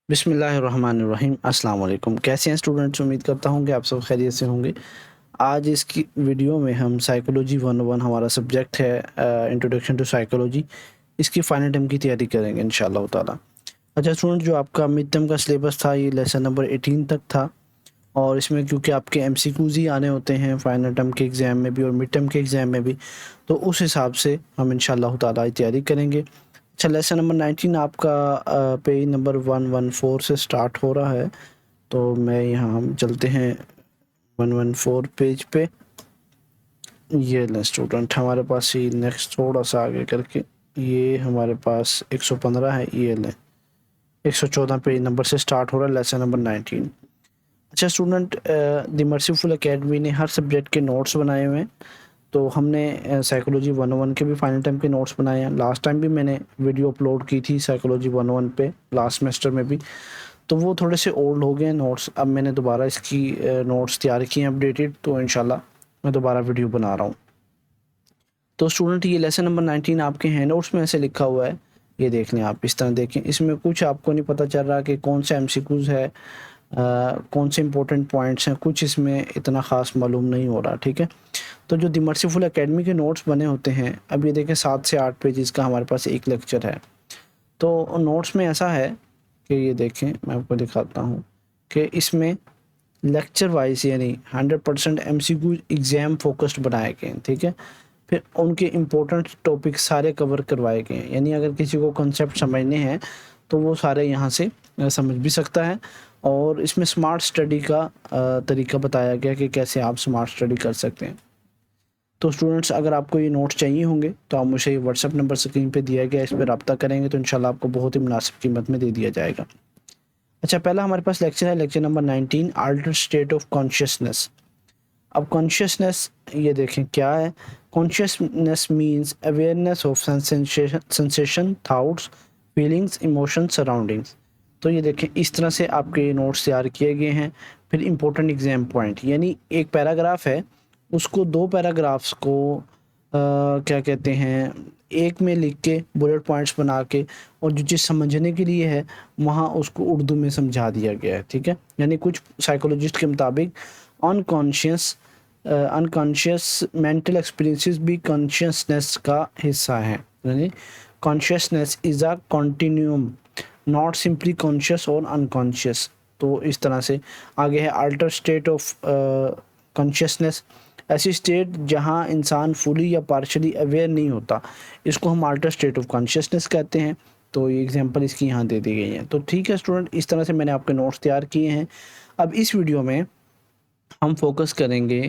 बिस्मिल्लाहिर्रहमानिर्रहीम अस्सलाम वालेकुम। कैसे हैं स्टूडेंट्स? उम्मीद करता हूँ कि आप सब खैरियत से होंगे। आज इसकी वीडियो में हम साइकोलॉजी 101 हमारा सब्जेक्ट है, इंट्रोडक्शन टू साइकोलॉजी, इसकी फाइनल टर्म की तैयारी करेंगे इंशाल्लाह ताला। अच्छा स्टूडेंट, जो आपका मिड टर्म का सिलेबस था ये लेसन नंबर 18 तक था, और इसमें क्योंकि आपके एमसीक्यूज़ ही आने होते हैं फाइनल टर्म के एग्ज़ाम में भी और मिड टर्म के एग्ज़ाम में भी, तो उस हिसाब से हम इंशाल्लाह ताला तैयारी करेंगे। अच्छा, लेसन नंबर 19 आपका पेज नंबर 114 से स्टार्ट हो रहा है। तो मैं यहाँ हम चलते हैं 114 पेज पे। ये लें स्टूडेंट, हमारे पास ही नेक्स्ट थोड़ा सा आगे करके ये हमारे पास 115 है। ये लें 114 पेज नंबर से स्टार्ट हो रहा है लेसन नंबर 19। अच्छा स्टूडेंट, द मर्सीफुल एकेडमी ने हर सब्जेक्ट के नोट्स बनाए हुए हैं। तो हमने साइकोलॉजी 101 के भी फाइनल टाइम के नोट्स बनाए हैं। लास्ट टाइम भी मैंने वीडियो अपलोड की थी साइकोलॉजी 101 पे, लास्ट सेमेस्टर में भी। तो वो थोड़े से ओल्ड हो गए नोट्स, अब मैंने दोबारा इसकी नोट्स तैयार किए हैं अपडेटेड, तो इंशाल्लाह मैं दोबारा वीडियो बना रहा हूँ। तो स्टूडेंट, ये लेसन नंबर 19 आपके हैंड नोट्स में ऐसे लिखा हुआ है, ये देख लें आप, इस तरह देखें। इसमें कुछ आपको नहीं पता चल रहा कि कौन सा एमसीक्यूज़ है, कौन से इंपॉर्टेंट पॉइंट्स हैं, कुछ इसमें इतना ख़ास मालूम नहीं हो रहा। ठीक है, तो जो द मर्सीफुल एकेडमी के नोट्स बने होते हैं, अब ये देखें 7 से 8 पेजेस का हमारे पास एक लेक्चर है। तो नोट्स में ऐसा है कि ये देखें, मैं आपको दिखाता हूँ कि इसमें लेक्चर वाइज यानी 100% एमसीक्यू एग्ज़ाम फोकस्ड बनाए गए हैं। ठीक है, फिर उनके इम्पोर्टेंट टॉपिक सारे कवर करवाए गए हैं, यानी अगर किसी को कॉन्सेप्ट समझने हैं तो वो सारे यहाँ से समझ भी सकता है। और इसमें स्मार्ट स्टडी का तरीका बताया गया कि कैसे आप स्मार्ट स्टडी कर सकते हैं। तो स्टूडेंट्स, अगर आपको ये नोट्स चाहिए होंगे तो आप मुझे व्हाट्सएप नंबर स्क्रीन पे दिया गया है, इस पर रब्ता करेंगे तो इंशाल्लाह आपको बहुत ही मुनासिब कीमत में दे दिया जाएगा। अच्छा, पहला हमारे पास लेक्चर है, lecture number 19, Altered state of consciousness. अब कॉन्शियसनेस, ये देखें क्या है। Consciousness means awareness of sensation, thoughts, feelings, emotion, surroundings. तो ये देखें, इस तरह से आपके नोट्स तैयार किए गए हैं। फिर इंपॉर्टेंट एग्जाम पॉइंट, यानी एक पैराग्राफ है, उसको दो पैराग्राफ्स को क्या कहते हैं, एक में लिख के बुलेट पॉइंट्स बना के, और जो चीज़ समझने के लिए है वहाँ उसको उर्दू में समझा दिया गया है। ठीक है, यानी कुछ साइकोलॉजिस्ट के मुताबिक अनकॉन्शियस अनकॉन्शियस मेंटल एक्सपीरियंसेस भी कॉन्शियसनेस का हिस्सा है। यानी consciousness is a continuum, not simply conscious और अनकॉन्शियस। तो इस तरह से आगे है अल्टर स्टेट ऑफ कॉन्शियसनेस, ऐसी स्टेट जहां इंसान फुली या पार्शली अवेयर नहीं होता, इसको हम अल्टर स्टेट ऑफ कॉन्शियसनेस कहते हैं। तो ये एग्जांपल इसकी यहाँ दे दी गई है। तो ठीक है स्टूडेंट, इस तरह से मैंने आपके नोट्स तैयार किए हैं। अब इस वीडियो में हम फोकस करेंगे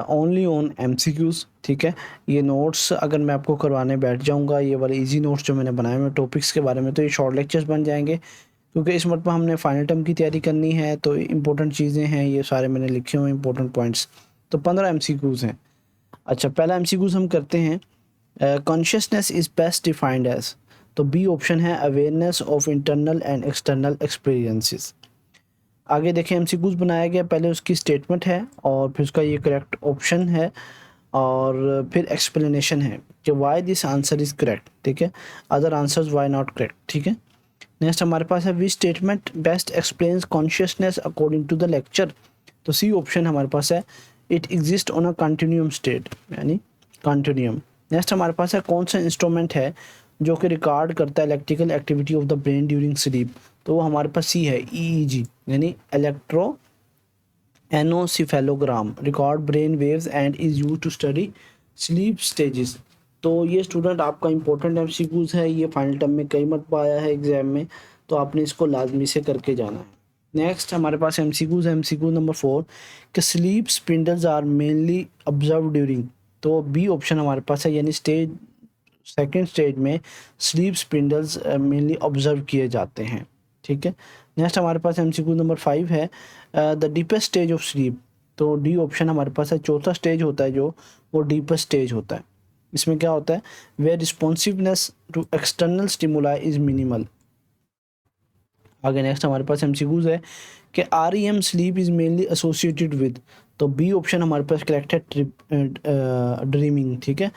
ओनली ऑन एमसीक्यूज़। ठीक है, ये नोट्स अगर मैं आपको करवाने बैठ जाऊंगा, ये वाले इजी नोट्स जो मैंने बनाए हुए टॉपिक्स के बारे में, तो ये शॉर्ट लेक्चर्स बन जाएंगे, क्योंकि इस मरतबा हमने फाइनल टर्म की तैयारी करनी है। तो इंपॉर्टेंट चीज़ें हैं, ये सारे मैंने लिखे हुए इंपॉर्टेंट पॉइंट्स। तो 15 एमसीक्यूज़ हैं। अच्छा, पहला एमसीक्यूज़ हम करते हैं, consciousness is best defined as. तो बी ऑप्शन है awareness of internal and external experiences. आगे देखें, एमसीक्यूज़ बनाया गया, पहले उसकी स्टेटमेंट है और फिर उसका ये करेक्ट ऑप्शन है, और फिर एक्सप्लेनेशन है कि why this answer is correct. ठीक है, other answers why not correct. ठीक है, नेक्स्ट हमारे पास है which statement best explains consciousness according to the lecture. तो सी ऑप्शन हमारे पास है it exist on a continuum state, यानी कंटिन्यूम। नेक्स्ट हमारे पास है कौन सा इंस्ट्रूमेंट है जो कि रिकॉर्ड करता है electrical activity of the brain during sleep. तो वो हमारे पास सी है, ईईजी, यानी electroencephalogram, record brain waves and is use to study sleep stages. तो ये स्टूडेंट आपका इंपॉर्टेंट एमसीक्यूज़ है, ये फाइनल टर्म में कई मरतबा आया है एग्जाम में, तो आपने इसको लाजमी से करके जाना है। नेक्स्ट हमारे पास एमसीक्यूज़ है, एमसीक्यू नंबर 4, कि sleep spindles are mainly observe during. तो बी ऑप्शन हमारे पास है, यानी स्टेज सेकेंड स्टेज में स्लीप स्पिंडल्स मेनली ऑब्जर्व किए जाते हैं। ठीक है, नेक्स्ट हमारे पास एमसीक्यू नंबर 5 है, the deepest stage of sleep. तो डी ऑप्शन हमारे पास है, चौथा स्टेज होता है जो, वो डीपेस्ट स्टेज होता है। इसमें क्या होता है, where responsiveness to external stimuli is minimal. आगे नेक्स्ट हमारे पास एमसीक्यूज है कि REM sleep is mainly associated with. तो बी ऑप्शन हमारे पास करेक्ट है, ड्रीमिंग। ठीक है,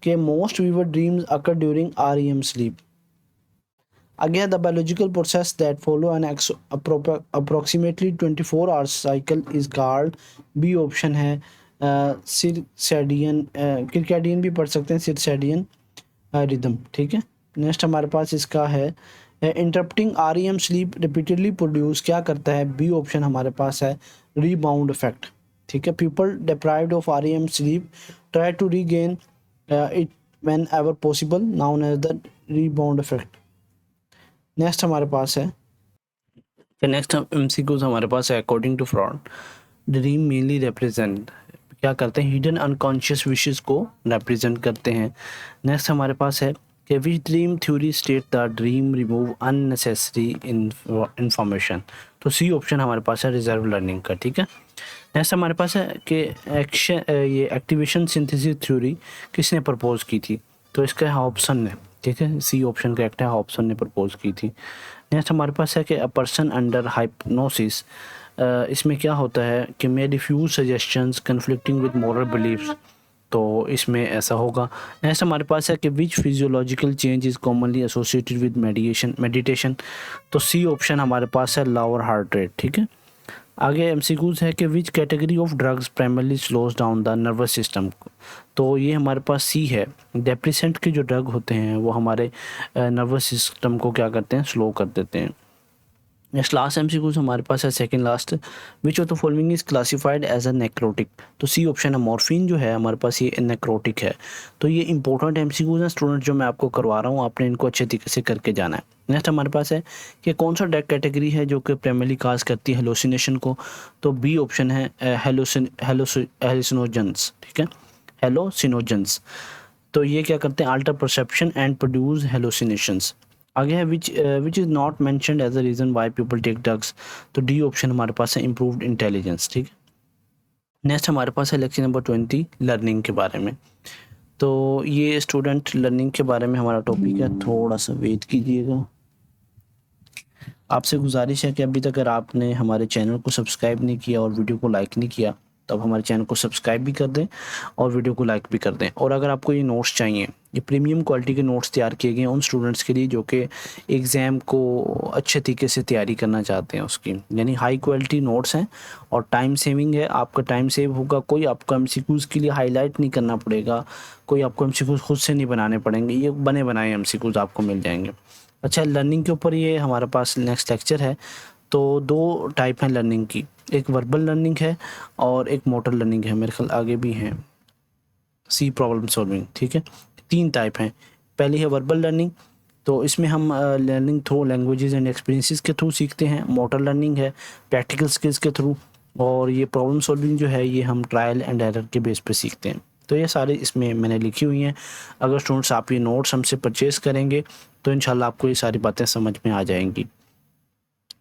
कि most vivid dreams occur during REM sleep. आगे the biological process that follow an approximately 24 hours cycle is called, B option है सिरसैडियन, किरकैडियन भी पढ़ सकते हैं, सिरसैडियन रिदम। ठीक है, नेक्स्ट हमारे पास इसका है interrupting REM sleep repeatedly produce क्या करता है, बी ऑप्शन हमारे पास है रीबाउंड इफेक्ट। ठीक है, people deprived of REM sleep try to regain it whenever possible, known as the rebound effect. Next हमारे पास है, नेक्स्ट एमसीक्यूज हमारे पास है according to Freud dream mainly represent क्या करते हैं, हिडन अनकॉन्शियस विशेस को रिप्रेजेंट करते हैं। नेक्स्ट हमारे पास है कि which dream theory state the dream remove unnecessary information, तो सी ऑप्शन हमारे पास है रिजर्व लर्निंग का। ठीक है, नेक्स्ट हमारे पास है कि एक्शन ये एक्टिवेशन सिंथेसिस थ्योरी किसने प्रपोज की थी, तो इसका है हॉब्सन ने। ठीक है, सी ऑप्शन करेक्ट है, हॉब्सन ने प्रपोज की थी। नेक्स्ट हमारे पास है कि अ पर्सन अंडर हाइप्नोसिस, इसमें क्या होता है कि may diffuse suggestions conflicting with moral beliefs, तो इसमें ऐसा होगा। नेक्स्ट हमारे पास है कि which physiological change is commonly associated with meditation, तो सी ऑप्शन हमारे पास है लोअर हार्ट रेट। ठीक है, आगे एमसीक्यूज है कि which category of drugs primarily slows down the nervous system, तो ये हमारे पास सी है, डेप्रेसेंट के जो ड्रग होते हैं वो हमारे नर्वस सिस्टम को क्या करते हैं, स्लो कर देते हैं। नेक्स्ट लास्ट एमसीक्यूज हमारे पास है second last, which of the following is classified as a necrotic, तो सी ऑप्शन है मॉर्फिन जो है हमारे पास ये नेक्रोटिक है। तो ये इंपॉर्टेंट एमसीक्यूज हैं स्टूडेंट जो मैं आपको करवा रहा हूँ, आपने इनको अच्छे तरीके से करके जाना है। नेक्स्ट हमारे पास है कि कौन सा ड्रग कैटेगरी है जो कि प्राइमरली काज करती है हेलोसिनेशन को, तो बी ऑप्शन है हेलोसिनोजेंस। ठीक है, हेलोसिनोजेंस, तो ये क्या करते हैं, alter perception and produce hallucinations. आगे है which is not mentioned as a reason why people take drugs, तो डी ऑप्शन हमारे पास है इम्प्रूव्ड इंटेलिजेंस। ठीक है, नेक्स्ट हमारे पास है लेक्चर नंबर 20 लर्निंग के बारे में। तो ये स्टूडेंट लर्निंग के बारे में हमारा टॉपिक है, थोड़ा सा वेट कीजिएगा। आपसे गुजारिश है कि अभी तक अगर आपने हमारे चैनल को सब्सक्राइब नहीं किया और वीडियो को लाइक नहीं किया तो आप हमारे चैनल को सब्सक्राइब भी कर दें और वीडियो को लाइक भी कर दें। और अगर आपको ये नोट्स चाहिए, ये प्रीमियम क्वालिटी के नोट्स तैयार किए गए हैं उन स्टूडेंट्स के लिए जो कि एग्ज़ाम को अच्छे तरीके से तैयारी करना चाहते हैं उसकी, यानी हाई क्वालिटी नोट्स हैं और टाइम सेविंग है, आपका टाइम सेव होगा, कोई आपको एमसीक्यूज़ के लिए हाईलाइट नहीं करना पड़ेगा, कोई आपको एमसीक्यूज़ खुद से नहीं बनाने पड़ेंगे, ये बने बनाए एमसीक्यूज़ आपको मिल जाएंगे। अच्छा, लर्निंग के ऊपर ये हमारे पास नेक्स्ट लेक्चर है। तो दो टाइप हैं लर्निंग की, एक वर्बल लर्निंग है और एक मोटर लर्निंग है, मेरे ख्याल आगे भी हैं सी प्रॉब्लम सॉल्विंग। ठीक है, तीन टाइप हैं। पहली है वर्बल लर्निंग, तो इसमें हम learning through languages and experiences के थ्रू सीखते हैं। मोटर लर्निंग है प्रैक्टिकल स्किल्स के थ्रू, और ये प्रॉब्लम सॉल्विंग जो है ये हम ट्रायल एंड एरर के बेस पे सीखते हैं। तो ये सारे इसमें मैंने लिखी हुई हैं। अगर स्टूडेंट्स आप ये नोट्स हमसे परचेज़ करेंगे तो इंशाल्लाह आपको ये सारी बातें समझ में आ जाएंगी।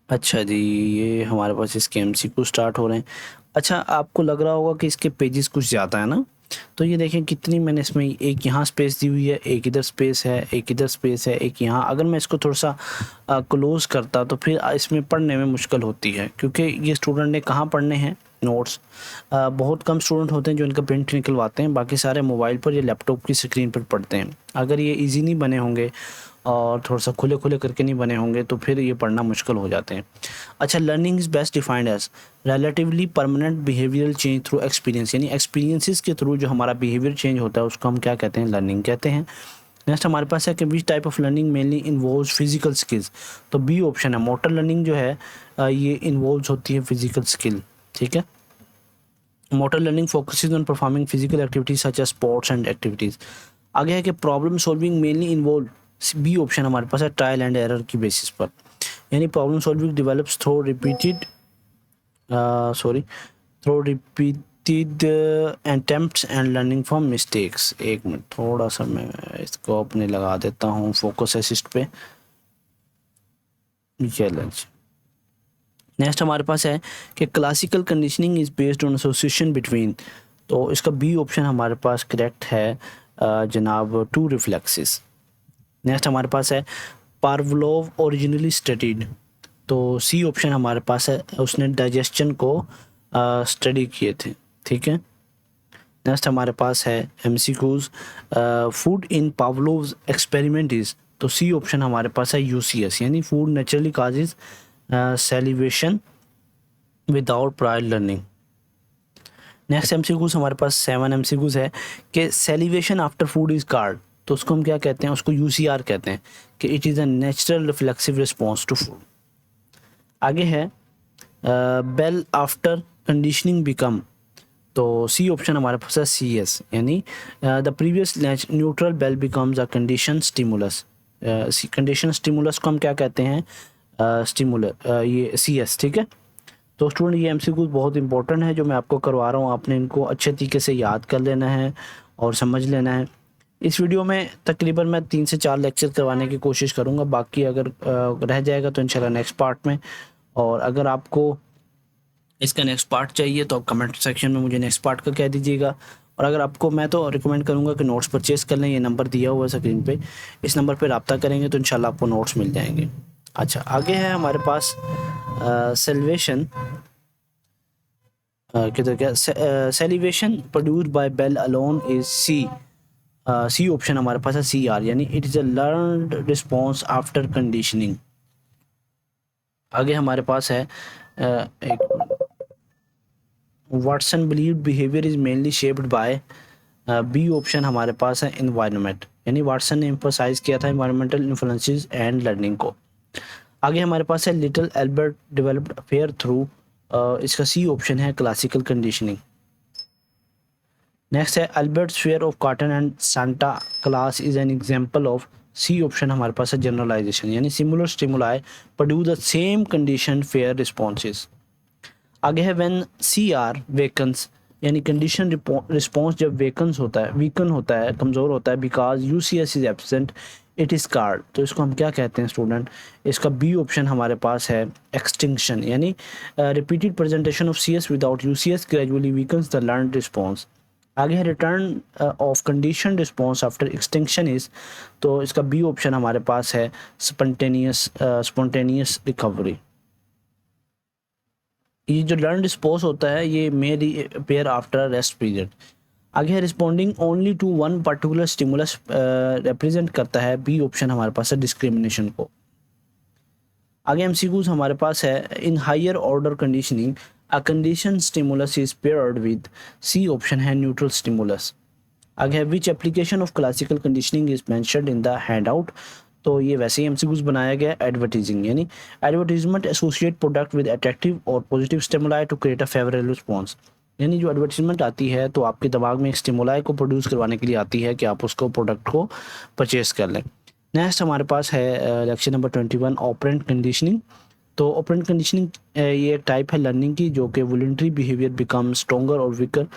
अच्छा जी, ये हमारे पास इसके एमसीक्यू स्टार्ट हो रहे हैं। अच्छा, आपको लग रहा होगा कि इसके पेजेस कुछ ज़्यादा है ना, तो ये देखें कितनी मैंने इसमें, एक यहाँ स्पेस दी हुई है, एक इधर स्पेस है, एक इधर स्पेस है, एक यहाँ। अगर मैं इसको थोड़ा सा क्लोज़ करता तो फिर इसमें पढ़ने में मुश्किल होती है, क्योंकि ये स्टूडेंट ने कहाँ पढ़ने हैं नोट्स। बहुत कम स्टूडेंट होते हैं जो इनका प्रिंट निकलवाते हैं, बाकी सारे मोबाइल पर या लैपटॉप की स्क्रीन पर पढ़ते हैं। अगर ये ईजी नहीं बने होंगे और थोड़ा सा खुले खुले करके नहीं बने होंगे तो फिर ये पढ़ना मुश्किल हो जाते हैं। अच्छा, learning is best defined as relatively permanent behavioural change through experience, यानी एक्सपीरियंसेस के थ्रू जो हमारा बिहेवियर चेंज होता है उसको हम क्या कहते हैं, लर्निंग कहते हैं। नेक्स्ट हमारे पास है कि which type of learning mainly involves physical skills, तो बी ऑप्शन है मोटर लर्निंग जो है ये इन्वॉल्व्स होती है फिजिकल स्किल। ठीक है, motor learning focuses on performing physical activities such as sports and activities. आगे है कि problem solving mainly involve, B option हमारे पास है ट्रायल एंड एरर की बेसिस पर, यानी problem solving develops through repeated attempts and learning from mistakes. एक मिनट, थोड़ा सा मैं इसको अपने लगा देता हूँ फोकस असिस्ट पे, चैलेंज। नेक्स्ट हमारे पास है कि classical conditioning is based on association between, तो इसका बी ऑप्शन हमारे पास करेक्ट है जनाब, टू रिफ्लेक्सेस। नेक्स्ट हमारे पास है पावलोव ओरिजिनली स्टडीड, तो सी ऑप्शन हमारे पास है, उसने डाइजेशन को स्टडी किए थे। ठीक है, नेक्स्ट हमारे पास है MCQs, food in Pavlov's experiment is तो सी ऑप्शन हमारे पास है यूसीएस, यानी food naturally causes salivation without prior learning. Next MCQs हमारे पास 7 एमसीक्यूज है कि salivation after food is called, तो उसको हम क्या कहते हैं, उसको यूसीआर कहते हैं कि it is a natural reflexive response to food. आगे है बेल आफ्टर कंडीशनिंग बिकम, तो सी ऑप्शन हमारे पास है सी एस, यानी the previous neutral bell becomes a condition stimulus. Condition stimulus को हम क्या कहते हैं, स्टिमुलर, ये सी एस, ठीक है। तो स्टूडेंट ये एमसीक्यूज बहुत इंपॉर्टेंट है जो मैं आपको करवा रहा हूँ, आपने इनको अच्छे तरीके से याद कर लेना है और समझ लेना है। इस वीडियो में तकरीबन मैं 3 से 4 लेक्चर करवाने की कोशिश करूँगा, बाकी अगर रह जाएगा तो इंशाल्लाह नेक्स्ट पार्ट में। और अगर आपको इसका नेक्स्ट पार्ट चाहिए तो आप कमेंट सेक्शन में मुझे नेक्स्ट पार्ट का कह दीजिएगा। और अगर आपको, मैं तो रिकमेंड करूँगा कि नोट्स परचेज़ कर लें, ये नंबर दिया हुआ है स्क्रीन पे, इस नंबर पे रब्ता करेंगे तो इंशाल्लाह आपको नोट्स मिल जाएंगे। अच्छा, आगे है हमारे पास सेलिवेशन, किधर क्या, salivation produced by bell alone is C, C option हमारे पास है सी आर, यानी it is a learned response after conditioning. आगे हमारे पास है एक Watson believe behaviour is mainly shaped by, B option हमारे पास है इन्वायरमेंट, यानी वाटसन ने एम्फोसाइज किया था इन्वायरमेंटल इन्फ्लुएंसेस एंड लर्निंग को। आगे हमारे पास है little Albert developed fear through, इसका सी ऑप्शन है क्लासिकल कंडीशनिंग। नेक्स्ट है Albert fear of cotton and Santa Claus is an example of, C option हमारे पास है जनरलाइजेशन, यानी similar stimuli produce the same condition fear responses. आगे है when C R वेकन्स, यानी कंडीशन रिस्पॉन्स जब वीकन होता है, कमज़ोर होता है, because U C S is absent it is card, तो इसको हम क्या कहते हैं स्टूडेंट, इसका बी ऑप्शन हमारे पास है एक्सटिंक्शन, यानी repeated presentation of C S without U C S gradually weakens the learn response. आगे है return of condition response after extinction is, तो इसका बी ऑप्शन हमारे पास है स्पॉन्टेनियस रिकवरी। ये जो लर्न रिस्पॉन्स होता है ये may repair after rest period. आगे है responding only to one particular stimulus represent करता है, बी ऑप्शन हमारे पास है डिस्क्रिमिनेशन को। आगे एमसीक्यूज हमारे पास है in higher order conditioning a condition stimulus is paired with, C option है न्यूट्रल स्टिमुलस। आगे है which application of classical conditioning is mentioned in the handout, तो ये वैसे ही एमसीक्यूज बनाया गया एडवर्टीजिंग, यानी advertisement associate product with attractive और positive stimuli to create a favourable response, यानी जो एडवर्टीजमेंट आती है तो आपके दिमाग में एक स्टिमुलाई को प्रोड्यूस करवाने के लिए आती है कि आप उसको प्रोडक्ट को परचेज कर लें। नेक्स्ट हमारे पास है लेक्चर नंबर 21 ऑपरेंट कंडीशनिंग, तो ऑपरेंट कंडीशनिंग ये एक टाइप है लर्निंग की जो कि वॉलंटरी बिहेवियर बिकम स्ट्रॉन्गर और weaker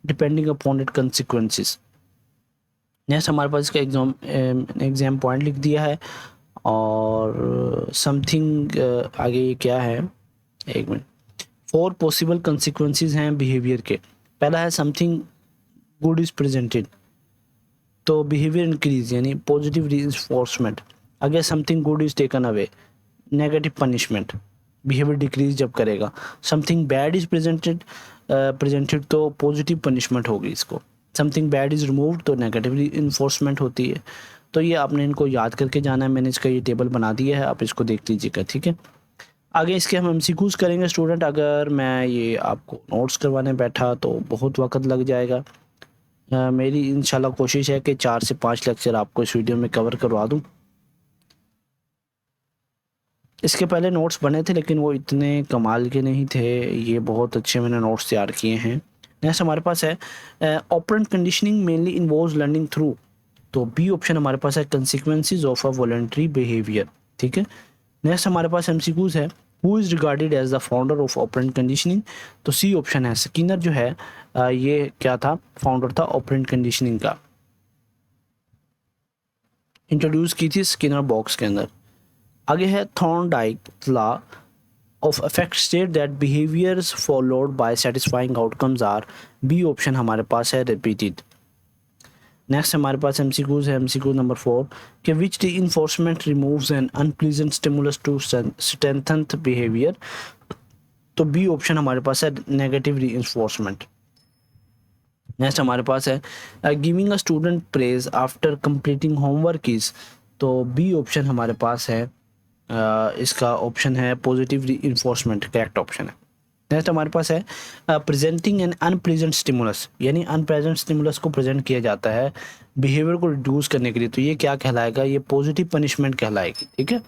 depending upon it consequences. Next हमारे पास इसका एग्जाम पॉइंट लिख दिया है और समथिंग आगे ये क्या है, एक मिनट, 4 पॉसिबल कंसिक्वेंसेस हैं बिहेवियर के। पहला है समथिंग गुड इज़ प्रेजेंटेड, तो बिहेवियर इंक्रीज यानी पॉजिटिव रीइंफोर्समेंट। अगर something good is taken away, negative punishment, behaviour decrease जब करेगा। समथिंग बैड इज़ प्रेजेंटेड तो पॉजिटिव पनिशमेंट होगी इसको। समथिंग बैड इज़ रिमूव्ड तो नेगेटिव इन्फोर्समेंट होती है। तो ये आपने इनको याद करके जाना है, मैंने इसका ये टेबल बना दिया है, आप इसको देख लीजिएगा, ठीक है। आगे इसके हम एमसीक्यूज करेंगे स्टूडेंट, अगर मैं ये आपको नोट्स करवाने बैठा तो बहुत वक्त लग जाएगा। मेरी इंशाल्लाह कोशिश है कि 4 से 5 लेक्चर आपको इस वीडियो में कवर करवा दूँ। इसके पहले नोट्स बने थे लेकिन वो इतने कमाल के नहीं थे, ये बहुत अच्छे मैंने नोट्स तैयार किए हैं। नेक्स्ट हमारे पास है operant conditioning mainly involves learning through, तो बी ऑप्शन हमारे पास है consequences of a voluntary behaviour, ठीक है। नेक्स्ट हमारे पास एमसीक्यूज है who is regarded as the founder of operant conditioning, तो सी ऑप्शन है स्किनर जो है ये क्या था, फाउंडर था ऑपरेंट कंडीशनिंग का, इंट्रोड्यूस की थी स्किनर बॉक्स के अंदर। आगे है Thorndike law of effect state that behaviours followed by satisfying outcomes are, B option हमारे पास है रिपीटेड। नेक्स्ट हमारे पास एमसीक्यूज है, एमसीक्यू नंबर 4 कि which reinforcement removes an unpleasant stimulus to strengthen behaviour, तो बी ऑप्शन हमारे पास है नेगेटिव री इन्फोर्समेंट। नेक्स्ट हमारे पास है giving a student praise after completing homework is, तो बी ऑप्शन हमारे पास है, इसका ऑप्शन है पॉजिटिव रीइंफोर्समेंट, करेक्ट ऑप्शन है। नेक्स्ट हमारे पास है प्रेजेंटिंग एन अनप्रेजेंट स्टिमुलस, यानी अनप्रेजेंट स्टिमुलस को प्रेजेंट किया जाता है बिहेवियर को रिड्यूस करने के लिए, तो ये क्या कहलाएगा, ये पॉजिटिव पनिशमेंट कहलाएगी, ठीक है।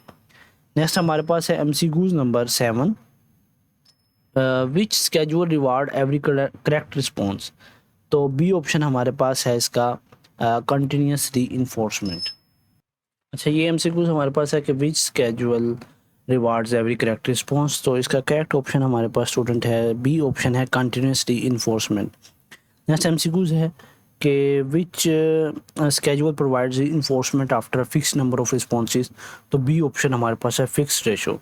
नेक्स्ट हमारे पास है MCQs number 7, which schedule reward every correct response, तो बी ऑप्शन हमारे पास है इसका कंटिन्यूस रीइंफोर्समेंट। अच्छा, ये एमसीक्यूज हमारे पास है कि which schedule rewards every correct response, तो इसका करेक्ट ऑप्शन हमारे पास स्टूडेंट है बी ऑप्शन है कंटिन्यूस रीइंफोर्समेंट। नेक्स्ट एमसीक्यूज है कि which schedule provides reinforcement after fix number of responses, तो बी ऑप्शन हमारे पास है फिक्स रेशो।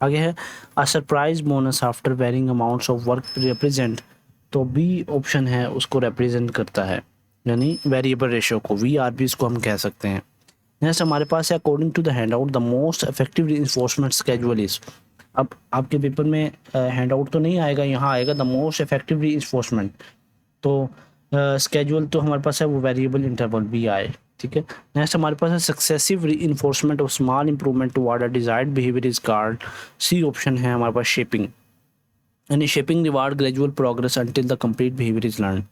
आगे है a surprise bonus after varying amounts of work represent, तो बी ऑप्शन है उसको रिप्रेजेंट करता है, यानी वेरिएबल रेशो को, वी आर बी इसको हम कह सकते हैं। नेक्स्ट हमारे पास है according to the handout the most effective reinforcement schedule is, अब आपके पेपर में हैंड आउट तो नहीं आएगा, यहाँ आएगा द मोस्ट इफेक्टिव रीइंफोर्समेंट, तो स्केड्यूल तो हमारे पास है वो वेरिएबल इंटरवल बी आए, ठीक है। नेक्स्ट हमारे पास है successive reinforcement of small improvement toward a desired behaviour is called, C option है हमारे पास शेपिंग, यानी shaping reward gradual progress until the complete behaviour is learn.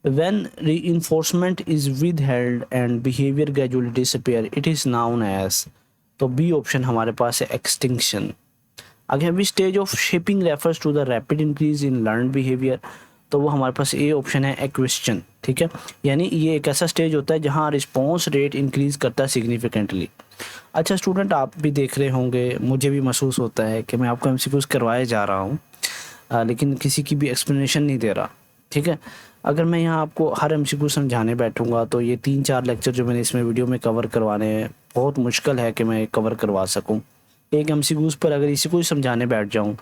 When reinforcement is withheld and behavior gradually disappear, it is known as, तो B option हमारे पास है extinction. आगे which stage of shaping refers to the rapid increase in learn behaviour, तो वो हमारे पास A option है equation, ठीक है, यानी ये एक ऐसा स्टेज होता है जहाँ रिस्पॉन्स रेट इंक्रीज करता है सिग्निफिकेंटली। अच्छा स्टूडेंट, आप भी देख रहे होंगे, मुझे भी महसूस होता है कि मैं आपको एमसीक्यूज करवाए जा रहा हूँ, लेकिन किसी की भी एक्सप्लेनेशन नहीं दे रहा, ठीक है। अगर मैं यहाँ आपको हर एमसीक्यू समझाने बैठूंगा तो ये 3-4 लेक्चर जो मैंने इसमें वीडियो में कवर करवाने हैं, बहुत मुश्किल है कि मैं कवर करवा सकूं। एक एमसीक्यूज पर अगर इसी को ही समझाने बैठ जाऊं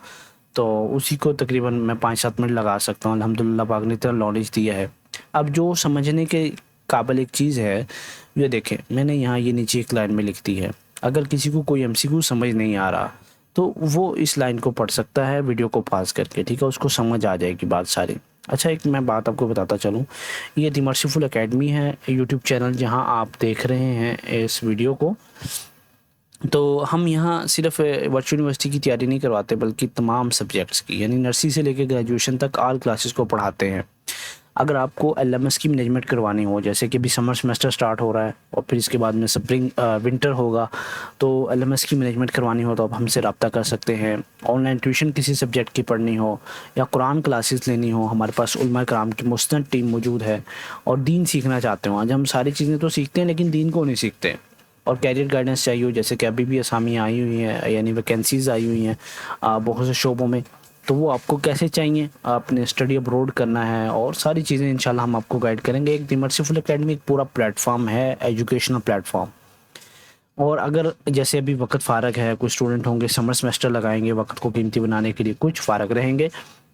तो उसी को तकरीबन मैं 5-7 मिनट लगा सकता हूँ। अल्हम्दुलिल्लाह पाक ने इतना नॉलेज दिया है। अब जो समझने के काबिल एक चीज़ है, ये देखें, मैंने यहाँ ये नीचे एक लाइन में लिख दी है, अगर किसी को कोई एमसीक्यू समझ नहीं आ रहा तो वो इस लाइन को पढ़ सकता है वीडियो को पॉज करके, ठीक है, उसको समझ आ जाएगी बात सारी। अच्छा, एक मैं बात आपको बताता चलूँ, ये द मर्सीफुल एकेडमी है यूट्यूब चैनल जहाँ आप देख रहे हैं इस वीडियो को, तो हम यहाँ सिर्फ वर्चुअल यूनिवर्सिटी की तैयारी नहीं करवाते बल्कि तमाम सब्जेक्ट्स की, यानी नर्सरी से लेकर ग्रेजुएशन तक ऑल क्लासेस को पढ़ाते हैं। अगर आपको एलएमएस की मैनेजमेंट करवानी हो, जैसे कि अभी समर सेमेस्टर स्टार्ट हो रहा है और फिर इसके बाद में स्प्रिंग विंटर होगा, तो एलएमएस की मैनेजमेंट करवानी हो तो आप हमसे रब्ता कर सकते हैं। ऑनलाइन ट्यूशन किसी सब्जेक्ट की पढ़नी हो या कुरान क्लासेस लेनी हो, हमारे पास उलमा कराम की मुस्तनद टीम मौजूद है। और दीन सीखना चाहते हो, आज हम सारी चीज़ें तो सीखते हैं लेकिन दीन को नहीं सीखते। और कैरियर गाइडेंस चाहिए हो, जैसे कि अभी भी असामियाँ आई हुई हैं, यानी वैकेंसीज़ आई हुई हैं बहुत से शोबों में, तो वो आपको कैसे चाहिए, आपने स्टडी अब्रॉड करना है और सारी चीज़ें इंशाल्लाह हम आपको गाइड करेंगे। एक द मर्सीफुल एकेडमी एक पूरा प्लेटफॉर्म है, एजुकेशनल प्लेटफॉर्म। और अगर जैसे अभी वक्त फ़ारग है, कुछ स्टूडेंट होंगे समर सेमेस्टर लगाएंगे वक्त को कीमती बनाने के लिए, कुछ फ़ारग रहेंगे,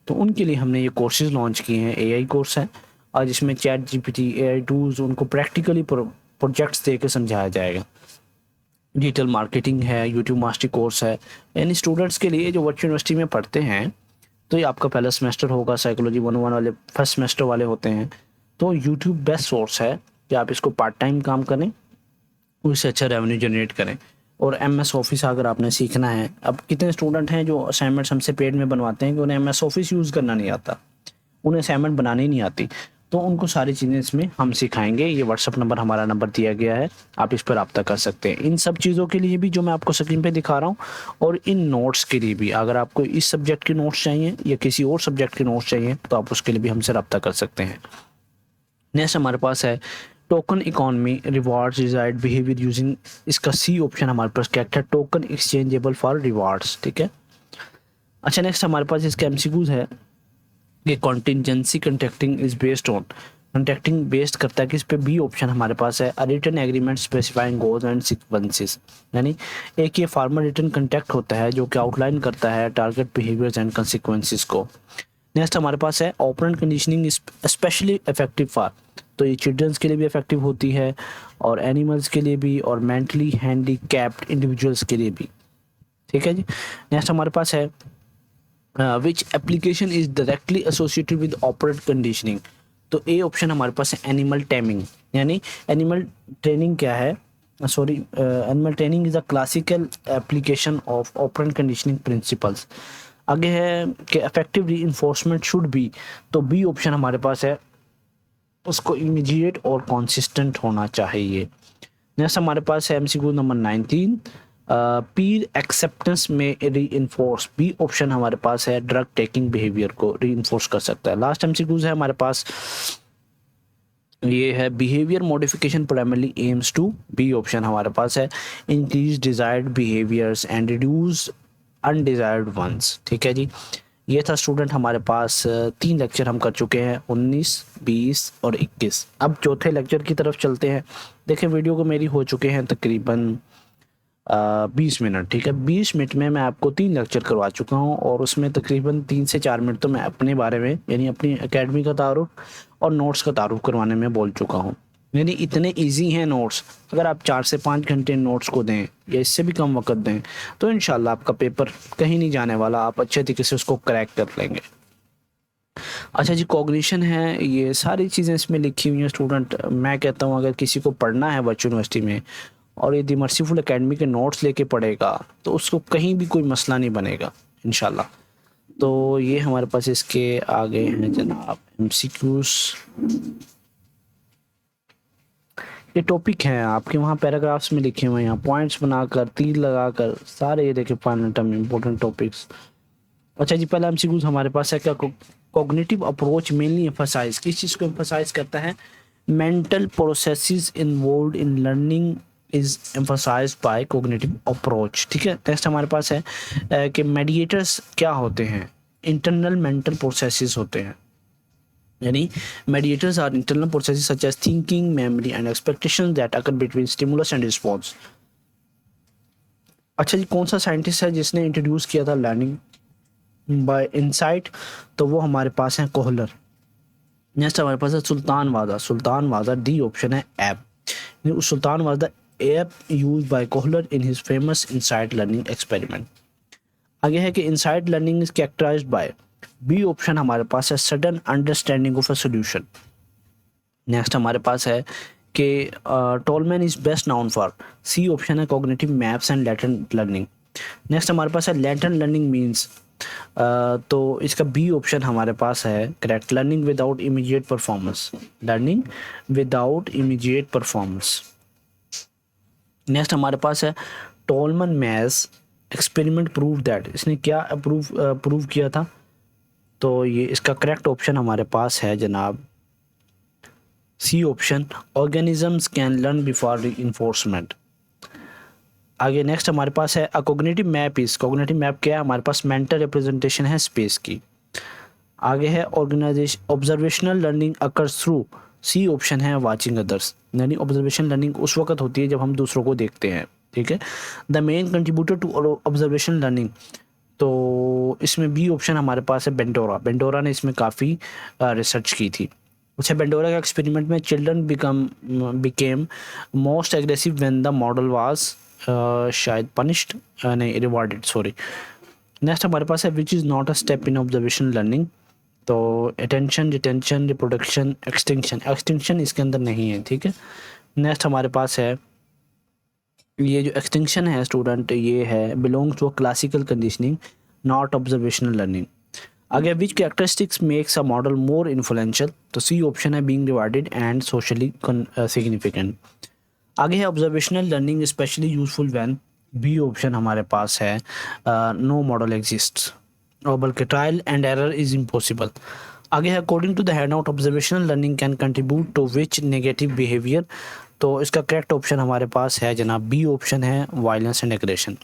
तो उनके लिए हमने ये कोर्सेज़ लॉन्च किए हैं। एआई कोर्स है और जिसमें चैट जीपीटी, एआई टूल्स, उनको प्रैक्टिकली प्रोजेक्ट्स दे के समझाया जाएगा। डिजिटल मार्केटिंग है, यूट्यूब मास्टरी कोर्स है, यानी स्टूडेंट्स के लिए जो वर्चुअल यूनिवर्सिटी में पढ़ते हैं, तो ये आपका पहला सेमेस्टर होगा, साइकोलॉजी 101 वाले फर्स्ट सेमेस्टर वाले होते हैं, तो यूट्यूब बेस्ट सोर्स है कि आप इसको पार्ट टाइम काम करें, उससे अच्छा रेवेन्यू जनरेट करें। और एमएस ऑफिस अगर आपने सीखना है, अब कितने स्टूडेंट हैं जो असाइनमेंट्स हमसे पेड में बनवाते हैं कि उन्हें एमएस ऑफिस यूज़ करना नहीं आता, उन्हें असाइनमेंट बनानी नहीं आती, तो उनको सारी चीज़ें इसमें हम सिखाएंगे। ये व्हाट्सअप नंबर हमारा नंबर दिया गया है, आप इस पर रब्ता कर सकते हैं। इन सब चीज़ों के लिए भी जो मैं आपको स्क्रीन पे दिखा रहा हूँ, और इन नोट्स के लिए भी, अगर आपको इस सब्जेक्ट के नोट्स चाहिए या किसी और सब्जेक्ट के नोट्स चाहिए तो आप उसके लिए भी हमसे रब्ता कर सकते हैं। नेक्स्ट हमारे पास है token economy rewards desired behaviour using, इसका सी ऑप्शन हमारे पास क्या है, टोकन एक्सचेंजेबल फॉर रिवार्ड्स, ठीक है। अच्छा, नेक्स्ट हमारे पास इसका एमसीक्यूज है कि contingency contracting is based on, contracting based करता है कि इस पे बी ऑप्शन हमारे पास है a written agreement specifying goals and sequences, यानी एक ये फार्मल रिटन कंट्रैक्ट होता है जो कि आउटलाइन करता है टारगेट बिहेवियर्स एंड कंसिक्वेंसेस को। नेक्स्ट हमारे पास है operant conditioning specially effective for, तो ये चिल्ड्रंस के लिए भी इफेक्टिव होती है और एनिमल्स के लिए भी और मेंटली हैंडीकैप्ड इंडिविजुअल्स के लिए भी, ठीक है जी। नेक्स्ट हमारे पास है which application is directly associated with operand conditioning, तो ए ऑप्शन हमारे पास है एनिमल टेमिंग, यानी एनिमल ट्रेनिंग क्या है, animal training is a classical application of operant conditioning principles. आगे है कि इफेक्टिव री इन्फोर्समेंट शुड बी, तो बी ऑप्शन हमारे पास है, उसको इमीडिएट और कंसिस्टेंट होना चाहिए। नेक्स्ट हमारे पास है एमसीक्यू नंबर 19, पीर एक्सेप्टेंस में री इन्फोर्स, बी ऑप्शन हमारे पास है ड्रग टेकिंग बिहेवियर को री इन्फोर्स कर सकता है। लास्ट एमसीक्यूज है हमारे पास, ये है behaviour modification primarily aims to, B option हमारे पास है increase desired behaviours and reduce undesired ones. ठीक है जी, ये था स्टूडेंट हमारे पास 3 लेक्चर हम कर चुके हैं, 19, 20 और 21। अब चौथे लेक्चर की तरफ चलते हैं। देखिए वीडियो को मेरी हो चुके हैं तकरीबन 20 मिनट। ठीक है, 20 मिनट में मैं आपको 3 लेक्चर करवा चुका हूँ और उसमें तकरीबन 3 से 4 मिनट तो मैं अपने बारे में यानी अपनी एकेडमी का तारुफ और नोट्स का तारुफ करवाने में बोल चुका हूँ। यानी इतने इजी हैं नोट्स, अगर आप 4 से 5 घंटे नोट्स को दें या इससे भी कम वक्त दें तो इंशाल्लाह आपका पेपर कहीं नहीं जाने वाला, आप अच्छे तरीके से उसको क्रैक कर लेंगे। अच्छा जी, कॉग्निशन है, ये सारी चीज़ें इसमें लिखी हुई हैं स्टूडेंट। मैं कहता हूँ अगर किसी को पढ़ना है बच्चों यूनिवर्सिटी में और ये दी मर्सीफुल एकेडमी के नोट्स लेके पढ़ेगा तो उसको कहीं भी कोई मसला नहीं बनेगा इंशाल्लाह। तो ये हमारे पास इसके आगे हैं जनाब एमसीक्यूज, ये टॉपिक हैं आपके वहाँ पैराग्राफ्स में लिखे हुए हैं, यहाँ पॉइंट्स बनाकर तीर लगाकर सारे ये देखे फाइनल टर्म इंपॉर्टेंट टॉपिक्स। अच्छा जी, पहला एमसीक्यूज हमारे पास है क्या, कॉग्निटिव अप्रोच मेनली एम्फसाइज, किस चीज़ को एम्फसाइज करता है, mental processes involved in learning is emphasised by cognitive approach. ठीक है, नेक्स्ट हमारे पास है कि मेडिएटर्स क्या होते हैं, इंटरनल मेंटल प्रोसेसेस होते हैं, यानी mediators are internal processes such as thinking, memory and expectations that occur between stimulus and response। अच्छा जी, कौन सा साइंटिस्ट है जिसने इंट्रोड्यूस किया था लर्निंग बाय इंसाइट, तो वो हमारे पास है कोहलर। नेक्स्ट हमारे पास है सुल्तान was a, Sultan was a D option है ape, Sultan was a ape use by Kohler in his famous insight learning experiment. आगे है कि insight learning is characterised by, B option हमारे पास है sudden understanding of a solution. Next हमारे पास है कि Tolman is best known for, C option है cognitive maps and latent learning. Next हमारे पास है लैटेंट लर्निंग मींस, तो इसका बी ऑप्शन हमारे पास है correct, learning without immediate performance, learning without immediate performance. Next हमारे पास है टोलमन मैज एक्सपेरिमेंट प्रूव दैट, इसने क्या प्रूव किया था, तो ये इसका करेक्ट ऑप्शन हमारे पास है जनाब C option, organisms can learn before reinforcement. आगे नेक्स्ट हमारे पास है a cognitive map is, cognitive map क्या है, हमारे पास मेंटल रिप्रेजेंटेशन है स्पेस की। आगे है organisation observational learning occurs through, C option है वाचिंग अदर्स, यानी ऑब्जर्वेशन लर्निंग उस वक्त होती है जब हम दूसरों को देखते हैं। ठीक है, the main contributor to observation learning, तो इसमें बी ऑप्शन हमारे पास है बेंडोरा, बेंडोरा ने इसमें काफ़ी रिसर्च की थी। अच्छा, बेंडोरा का एक्सपेरिमेंट में children became most aggressive when the model was शायद पनिश्ड, नहीं रिवॉर्डेड, सॉरी। नेक्स्ट हमारे पास है which is not a step in observation learning, तो attention, retention, reproduction, extinction, extinction इसके अंदर नहीं है। ठीक है, नेक्स्ट हमारे पास है ये जो एक्सटिंक्शन है स्टूडेंट, ये है belongs to classical conditioning not observational learning. आगे which characteristics makes a model more influential, तो सी ऑप्शन है being rewarded and socially significant. आगे है observational learning specially useful when, B option हमारे पास है नो मॉडल एग्जिस्ट्स, और बल्कि trial and error is impossible. आगे है according to the handout observational learning can contribute to which negative behaviour, तो इसका करेक्ट ऑप्शन हमारे पास है जनाब बी ऑप्शन है वायलेंस एंड एग्रेशन।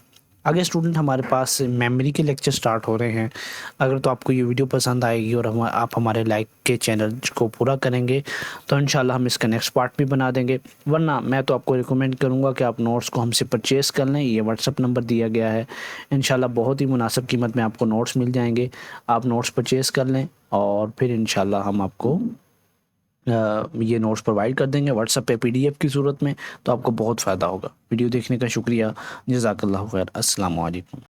आगे स्टूडेंट हमारे पास मेमोरी के लेक्चर स्टार्ट हो रहे हैं। अगर तो आपको ये वीडियो पसंद आएगी और आप हमारे लाइक के चैनल को पूरा करेंगे तो इंशाल्लाह हम इसका नेक्स्ट पार्ट भी बना देंगे, वरना मैं तो आपको रिकमेंड करूँगा कि आप नोट्स को हमसे परचेज़ कर लें। ये व्हाट्सअप नंबर दिया गया है, इंशाल्लाह बहुत ही मुनासिब कीमत में आपको नोट्स मिल जाएंगे। आप नोट्स परचेज़ कर लें और फिर इंशाल्लाह हम आपको ये नोट्स प्रोवाइड कर देंगे व्हाट्सएप पे पीडीएफ की सूरत में, तो आपको बहुत फ़ायदा होगा। वीडियो देखने का शुक्रिया, जज़ाकल्लाहु खैर, अस्सलाम वालेकुम।